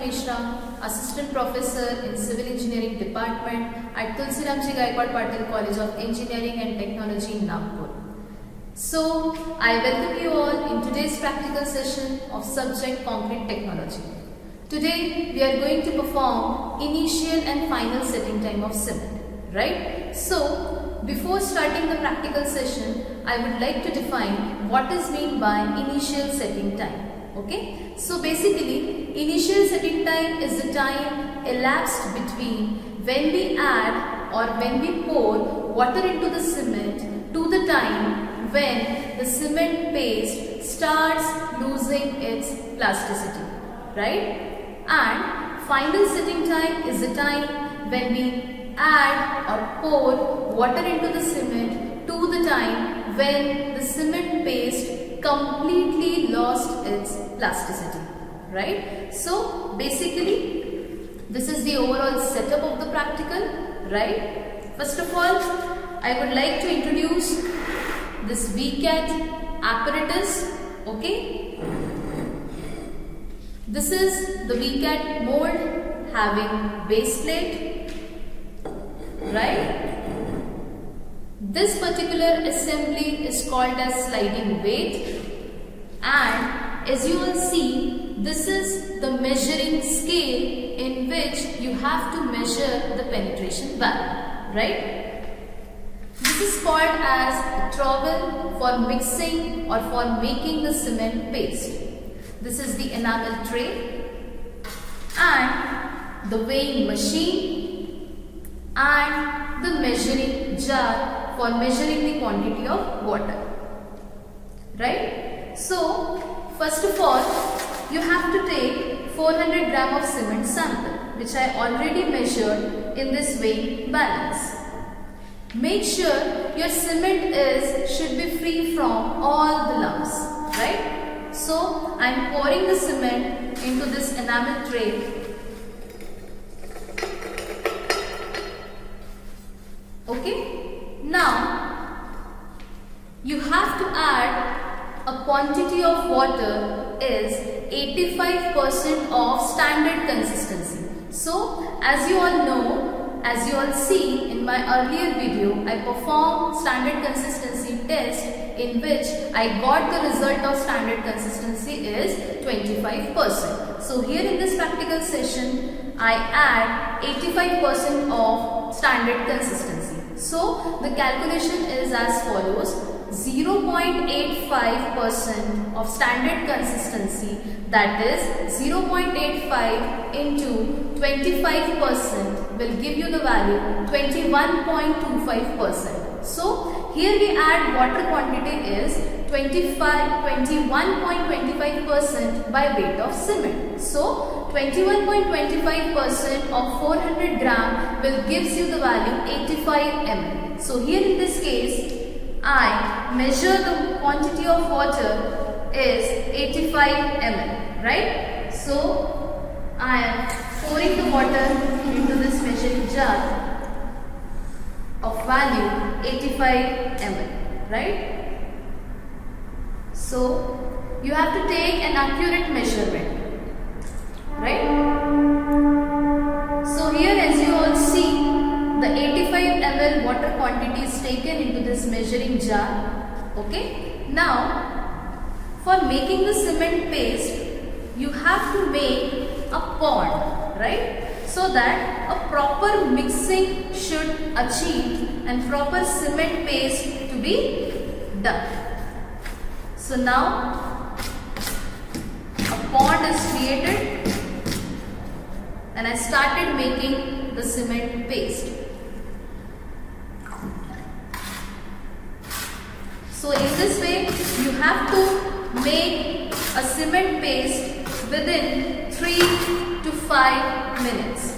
Mishra, Assistant Professor in Civil Engineering Department at Tulsiramji Gaikwad Patil College of Engineering and Technology in Nagpur. So, I welcome you all in today's practical session of subject Concrete Technology. Today, we are going to perform initial and final setting time of cement, right? So, before starting the practical session, I would like to define what is meant by initial setting time. Okay, so basically initial setting time is the time elapsed between when we add or when we pour water into the cement to the time when the cement paste starts losing its plasticity, right? And final setting time is the time when we add or pour water into the cement to the time when the cement paste completely lost its plasticity, right? So basically this is the overall setup of the practical, right? First of all, I would like to introduce this VCAT apparatus, okay? This is the VCAT mold having base plate, right? This particular assembly is called as sliding weight, and as you will see, this is the measuring scale in which you have to measure the penetration value, right? This is called as a trowel for mixing or for making the cement paste. This is the enamel tray and the weighing machine and the measuring jar for measuring the quantity of water, right? So, first of all, you have to take 400 gram of cement sample, which I already measured in this weighing balance. Make sure your cement should be free from all the lumps, right? So, I am pouring the cement into this enamel tray. Okay? Now, you have to add a quantity of water is 85% of standard consistency. So, as you all know, as you all see in my earlier video, I performed standard consistency test in which I got the result of standard consistency is 25%. So, here in this practical session, I add 85% of standard consistency. So, the calculation is as follows: 0.85% of standard consistency, that is 0.85 into 25% will give you the value 21.25%. So, here we add water quantity is 21.25% by weight of cement. So, 21.25% of 400 gram will gives you the value 85 ml. So, here in this case, I measure the quantity of water is 85 ml, right? So, I am pouring the water into this measuring jar of value 85 ml, right? So, you have to take an accurate measurement, right? So, here as you all see, the 85 ml water quantity is taken into this measuring jar, okay? Now, for making the cement paste, you have to make a pond, right? So that a proper mixing should achieve and proper cement paste to be done. So now, a pond is created and I started making the cement paste. So in this way, you have to make a cement paste within 3 to 5 minutes.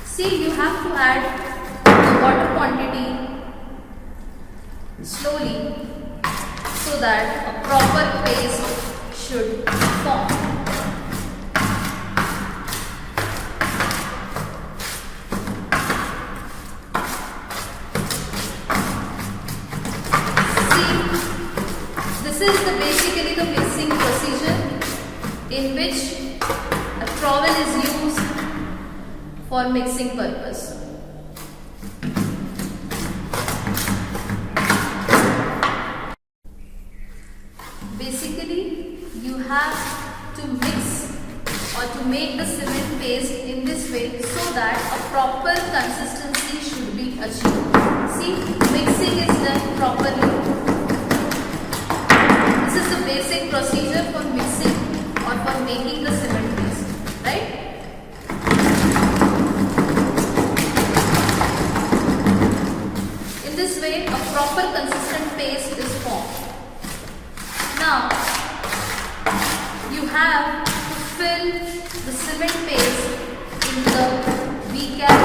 See, you have to add the water quantity slowly so that a proper paste should form. this is basically the mixing procedure in which a trowel is used for mixing purpose. Basically, you have to mix or to make the cement paste in this way so that a proper consistency should be achieved. See, mixing is done properly. This is the basic procedure for mixing or for making the cement paste, right? In this way, a proper consistent paste is formed. Now, you have to fill the cement paste in the VCAT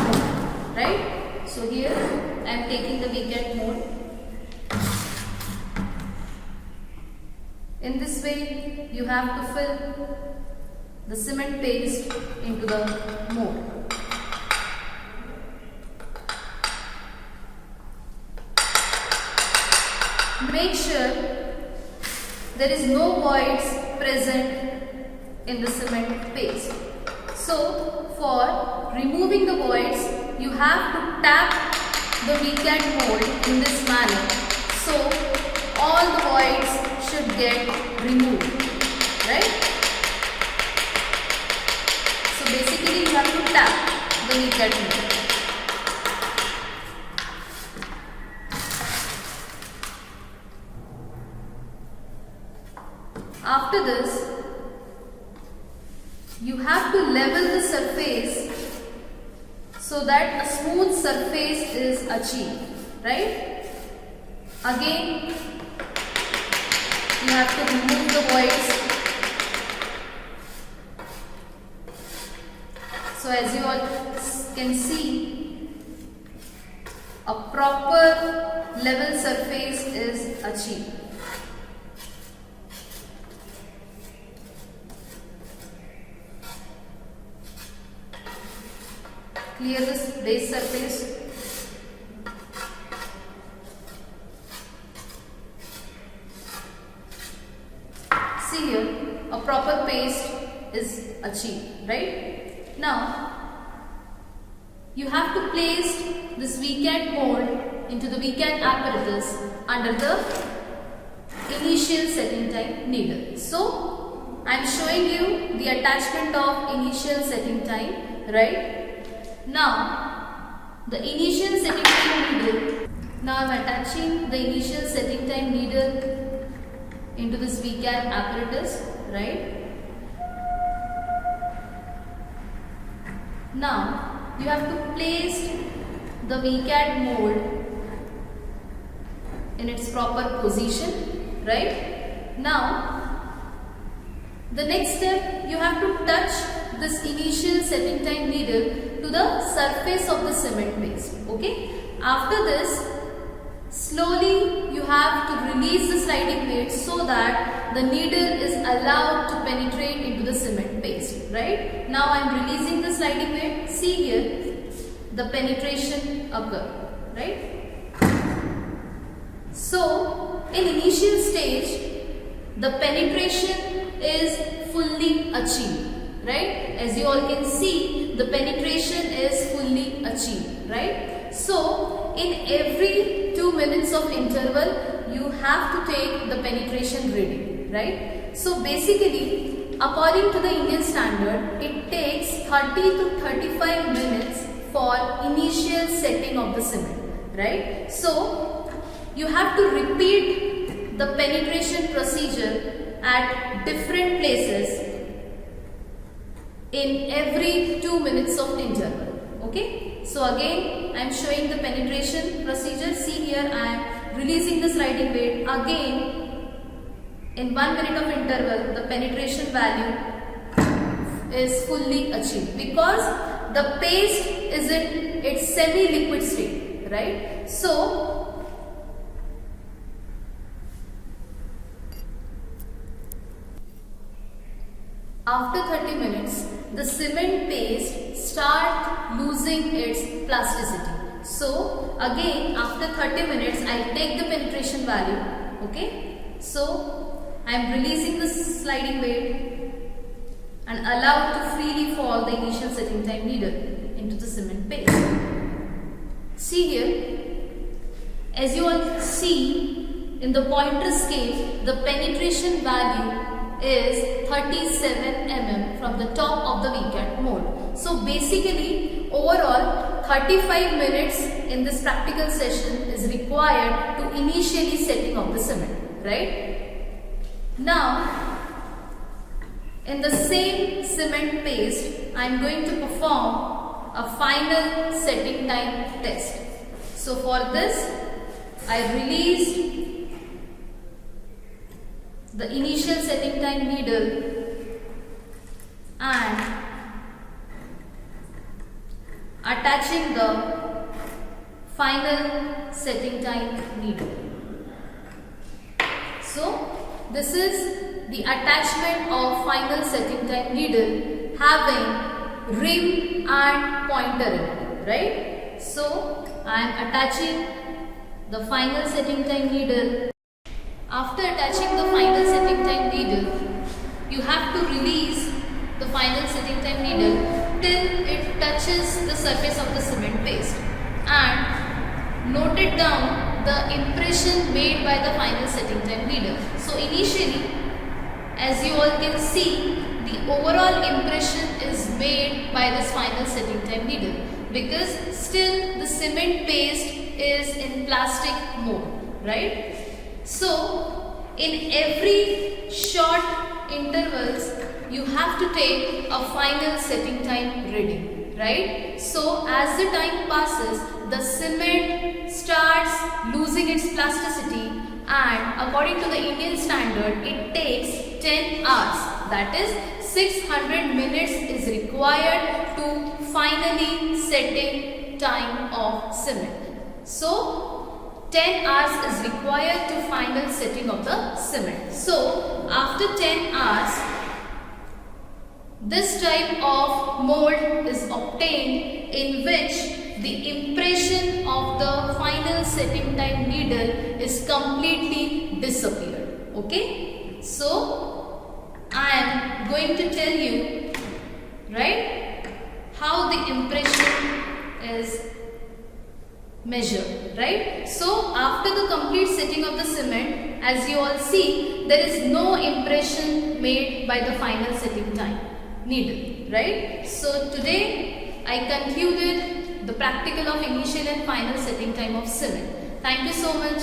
mode, right? So here I am taking the VCAT mode. In this way, you have to fill the cement paste into the mode. Make sure there is no voids present in the cement paste. So, for removing the voids, you have to tap the VCAT mold in this manner. So, all the voids should get removed, right? So, basically you have to tap the VCAT mold. After this, you have to level the surface so that a smooth surface is achieved, right? Again, you have to remove the voids. So as you all can see, a proper level surface is achieved. Clear this base surface. See here, a proper paste is achieved, right? Now, you have to place this VCAT mold into the VCAT apparatus under the initial setting time needle. So, I am showing you the attachment of initial setting time, right? Now, the initial setting time needle, now I am attaching the initial setting time needle into this VCAT apparatus, right? Now, you have to place the VCAT mold in its proper position, right? Now, the next step, you have to touch this initial setting time needle to the surface of the cement paste, okay? After this, slowly you have to release the sliding weight so that the needle is allowed to penetrate into the cement paste, right? Now I am releasing the sliding weight. See here, the penetration occur, right? So, in initial stage, the penetration is fully achieved, right? As you all can see, the penetration is fully achieved, right? So, in every 2 minutes of interval, you have to take the penetration reading, right? So, basically, according to the Indian standard, it takes 30 to 35 minutes for initial setting of the cement, right? So, you have to repeat the penetration procedure at different places in every 2 minutes of interval, okay? So again, I am showing the penetration procedure. See here, I am releasing the sliding weight. Again, in 1 minute of interval, the penetration value is fully achieved because the paste is in its semi-liquid state, right? So, after 30 minutes, the cement paste start losing its plasticity. So, again after 30 minutes, I take the penetration value, okay? So I am releasing the sliding weight and allow it to freely fall the initial setting time needle into the cement paste. See here, as you all see in the pointer scale, the penetration value is 37 mm from the top of the VCAT mold. So basically overall 35 minutes in this practical session is required to initially setting of the cement, right? Now in the same cement paste I am going to perform a final setting time test. So for this I released the initial setting time needle and attaching the final setting time needle. So this is the attachment of final setting time needle having rim and pointer in it, right? So I am attaching the final setting time needle. After attaching the final setting time needle, you have to release the final setting time needle till it touches the surface of the cement paste and note it down the impression made by the final setting time needle. So initially, as you all can see, the overall impression is made by this final setting time needle because still the cement paste is in plastic mold, right? So in every short intervals you have to take a final setting time reading, right? So as the time passes, the cement starts losing its plasticity and according to the Indian standard it takes 10 hours, that is 600 minutes is required to finally setting time of cement. So 10 hours is required to final setting of the cement. So after 10 hours, this type of mold is obtained in which the impression of the final setting time needle is completely disappeared. Okay? So I am going to tell you, right, how the impression is measure, right? So after the complete setting of the cement, as you all see, there is no impression made by the final setting time needle, right? So today I concluded the practical of initial and final setting time of cement. Thank you so much.